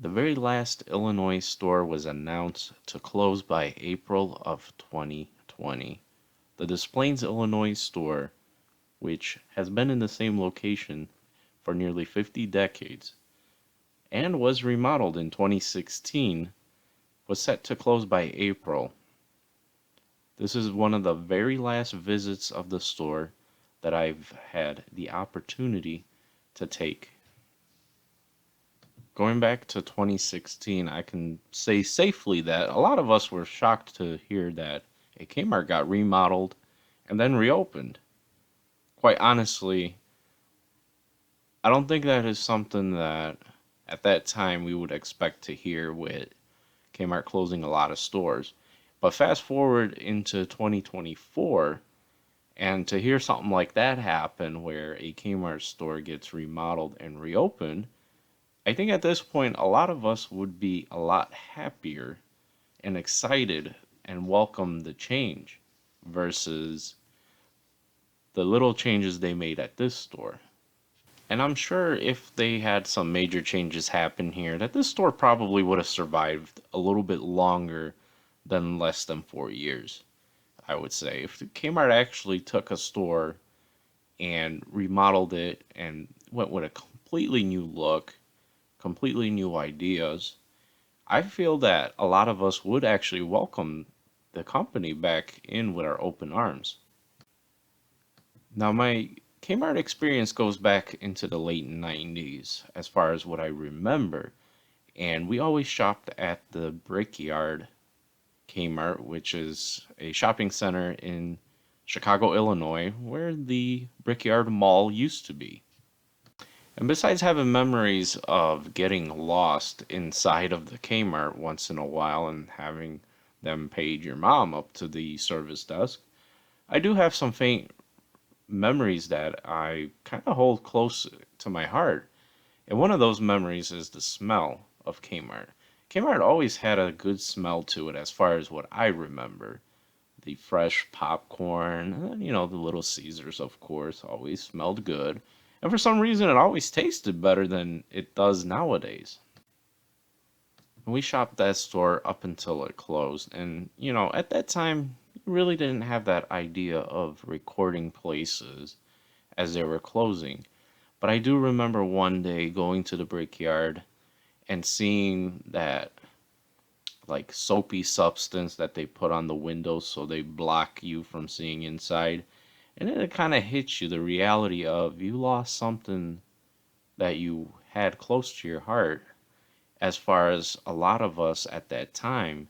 The very last Illinois store was announced to close by April of 2020. The Des Plaines, Illinois store, which has been in the same location for nearly 50 decades and was remodeled in 2016, was set to close by April. This is one of the very last visits of the store that I've had the opportunity to take. Going back to 2016, I can say safely that a lot of us were shocked to hear that a Kmart got remodeled and then reopened. Quite honestly, I don't think that is something that at that time we would expect to hear with Kmart closing a lot of stores. But fast forward into 2024, and to hear something like that happen where a Kmart store gets remodeled and reopened, I think at this point a lot of us would be a lot happier and excited and welcome the change versus the little changes they made at this store. And I'm sure if they had some major changes happen here, that this store probably would have survived a little bit longer than less than 4 years, I would say. If Kmart actually took a store and remodeled it and went with a completely new look, completely new ideas, I feel that a lot of us would actually welcome the company back in with our open arms. Now, my Kmart experience goes back into the late 90s as far as what I remember, and we always shopped at the Brickyard Kmart, which is a shopping center in Chicago, Illinois, where the Brickyard Mall used to be. And besides having memories of getting lost inside of the Kmart once in a while and having them page your mom up to the service desk, I do have some faint memories that I kind of hold close to my heart. And one of those memories is the smell of Kmart. Kmart always had a good smell to it as far as what I remember. The fresh popcorn, and the Little Caesars, of course, always smelled good. And for some reason, it always tasted better than it does nowadays. And we shopped that store up until it closed. And, at that time, you really didn't have that idea of recording places as they were closing. But I do remember one day going to the Brickyard and seeing that like soapy substance that they put on the windows so they block you from seeing inside. And then it kind of hits you the reality of you lost something that you had close to your heart. As far as a lot of us at that time,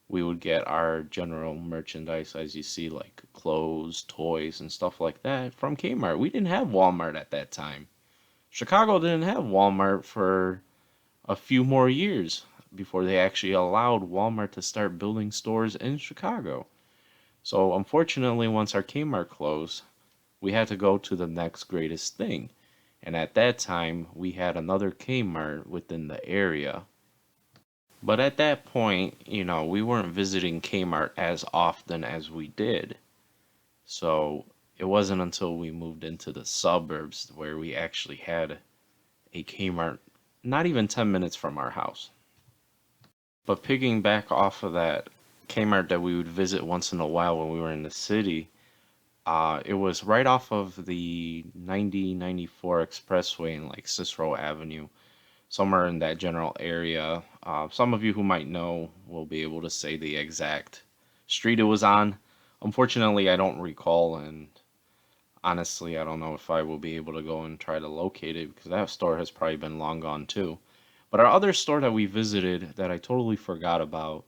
we would get our general merchandise, as you see, like clothes, toys, and stuff like that from Kmart. We didn't have Walmart at that time. Chicago didn't have Walmart for a few more years before they actually allowed Walmart to start building stores in Chicago. So, unfortunately, once our Kmart closed, we had to go to the next greatest thing. And at that time, we had another Kmart within the area. But at that point, we weren't visiting Kmart as often as we did. So it wasn't until we moved into the suburbs where we actually had a Kmart not even 10 minutes from our house. But picking back off of that Kmart that we would visit once in a while when we were in the city, it was right off of the 9094 expressway in like Cicero Avenue, somewhere in that general area. Some of you who might know will be able to say the exact street it was on. Unfortunately, I don't recall, and honestly, I don't know if I will be able to go and try to locate it because that store has probably been long gone too. But our other store that we visited that I totally forgot about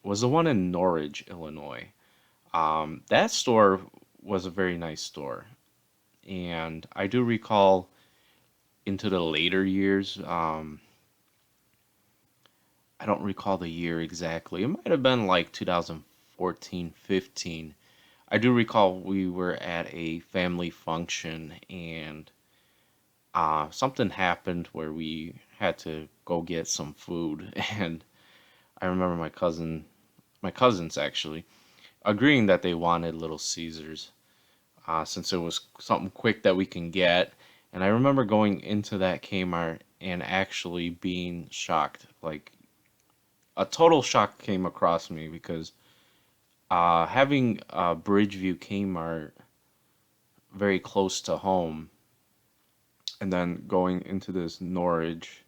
was the one in Norridge, Illinois. That store was a very nice store, and I do recall into the later years. I don't recall the year exactly. It might have been like 2014, 15. I do recall we were at a family function and something happened where we had to go get some food. And I remember my cousins actually, agreeing that they wanted Little Caesars since it was something quick that we can get. And I remember going into that Kmart and actually being shocked. Like a total shock came across me because having Bridgeview Kmart very close to home, and then going into this Norwich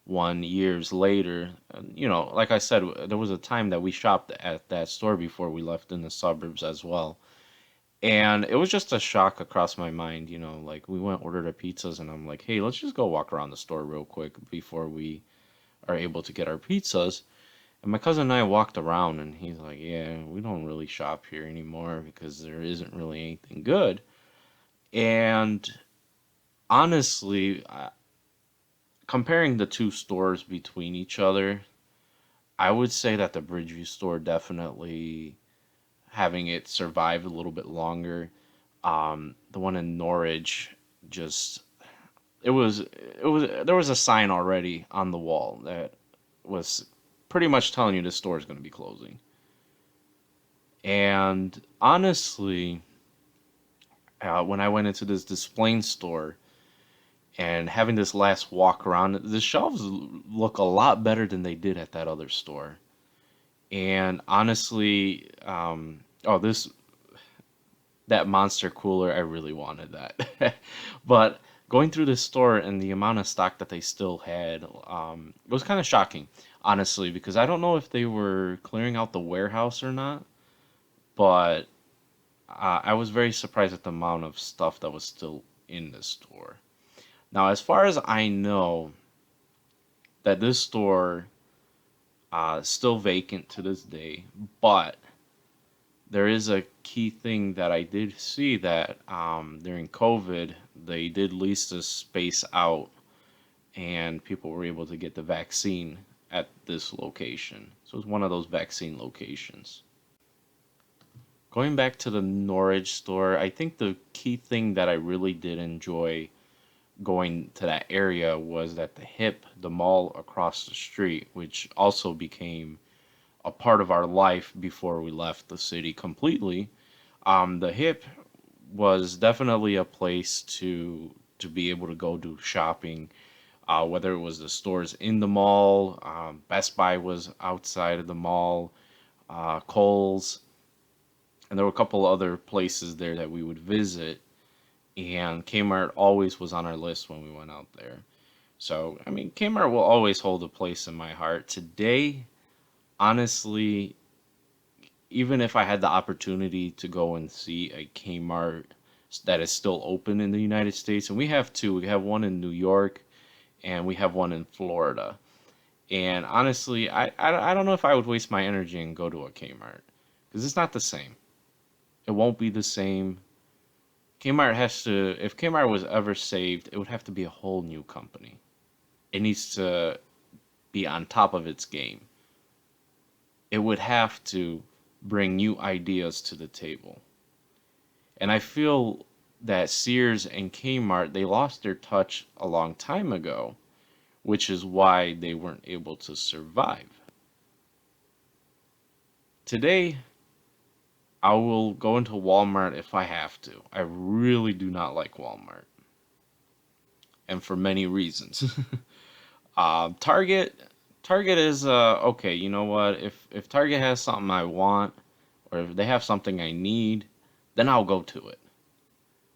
one years later, like I said, there was a time that we shopped at that store before we left in the suburbs as well. And it was just a shock across my mind, like we went ordered our pizzas and I'm like, hey, let's just go walk around the store real quick before we are able to get our pizzas. And my cousin and I walked around and he's like, yeah, we don't really shop here anymore because there isn't really anything good. And honestly, comparing the two stores between each other, I would say that the Bridgeview store definitely having it survive a little bit longer. The one in Norwich just it was there was a sign already on the wall that was pretty much telling you the store is going to be closing. And honestly, when I went into this display store and having this last walk around, the shelves look a lot better than they did at that other store. And honestly, oh, this that monster cooler, I really wanted that. But going through this store and the amount of stock that they still had, it was kind of shocking, honestly, because I don't know if they were clearing out the warehouse or not, but I was very surprised at the amount of stuff that was still in the store. Now, as far as I know, that this store is still vacant to this day, but there is a key thing that I did see that during COVID, they did lease this space out and people were able to get the vaccine at this location. So it's one of those vaccine locations. Going back to the Norwich store, I think the key thing that I really did enjoy going to that area was that the mall across the street, which also became a part of our life before we left the city completely. The Hip was definitely a place to be able to go do shopping, whether it was the stores in the mall, Best Buy was outside of the mall, Kohl's, and there were a couple other places there that we would visit. And Kmart always was on our list when we went out there. So, I mean, Kmart will always hold a place in my heart. Today, honestly, even if I had the opportunity to go and see a Kmart that is still open in the United States, and we have two, we have one in New York and we have one in Florida. And honestly, I don't know if I would waste my energy and go to a Kmart because it's not the same. It won't be the same. Kmart has to, if Kmart was ever saved, it would have to be a whole new company. It needs to be on top of its game. It would have to bring new ideas to the table. And I feel that Sears and Kmart, they lost their touch a long time ago, which is why they weren't able to survive. Today, I will go into Walmart if I have to. I really do not like Walmart, and for many reasons. Target, Target is okay. You know what? If Target has something I want, or if they have something I need, then I'll go to it.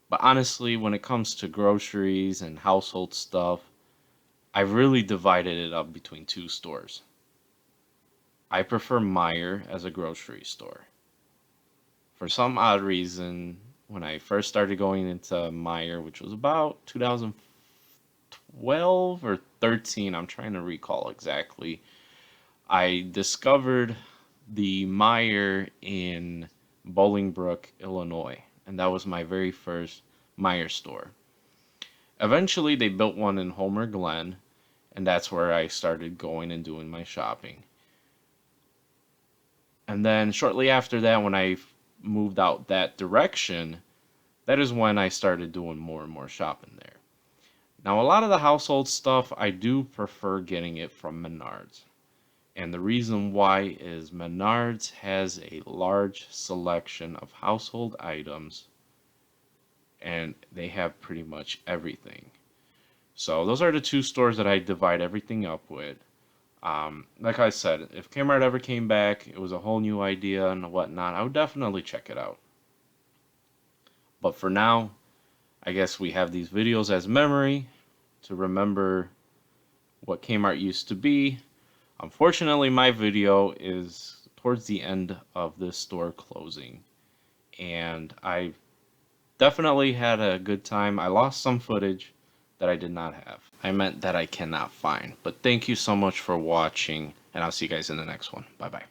But honestly, when it comes to groceries and household stuff, I've really divided it up between two stores. I prefer Meyer as a grocery store. For some odd reason, when I first started going into Meyer, which was about 2012 or 13, I'm trying to recall exactly, I discovered the Meyer in Bolingbrook, Illinois, and that was my very first Meyer store. Eventually, they built one in Homer Glen, and that's where I started going and doing my shopping. And then shortly after that, when I moved out that direction, that is when I started doing more and more shopping there. Now, a lot of the household stuff, I do prefer getting it from Menards. And the reason why is Menards has a large selection of household items and they have pretty much everything. So those are the two stores that I divide everything up with. Like I said, if Kmart ever came back, it was a whole new idea and whatnot, I would definitely check it out. But for now, I guess we have these videos as memory to remember what Kmart used to be. Unfortunately, my video is towards the end of this store closing, and I definitely had a good time. I lost some footage that I did not have. I meant that I cannot find. But thank you so much for watching, and I'll see you guys in the next one. Bye bye.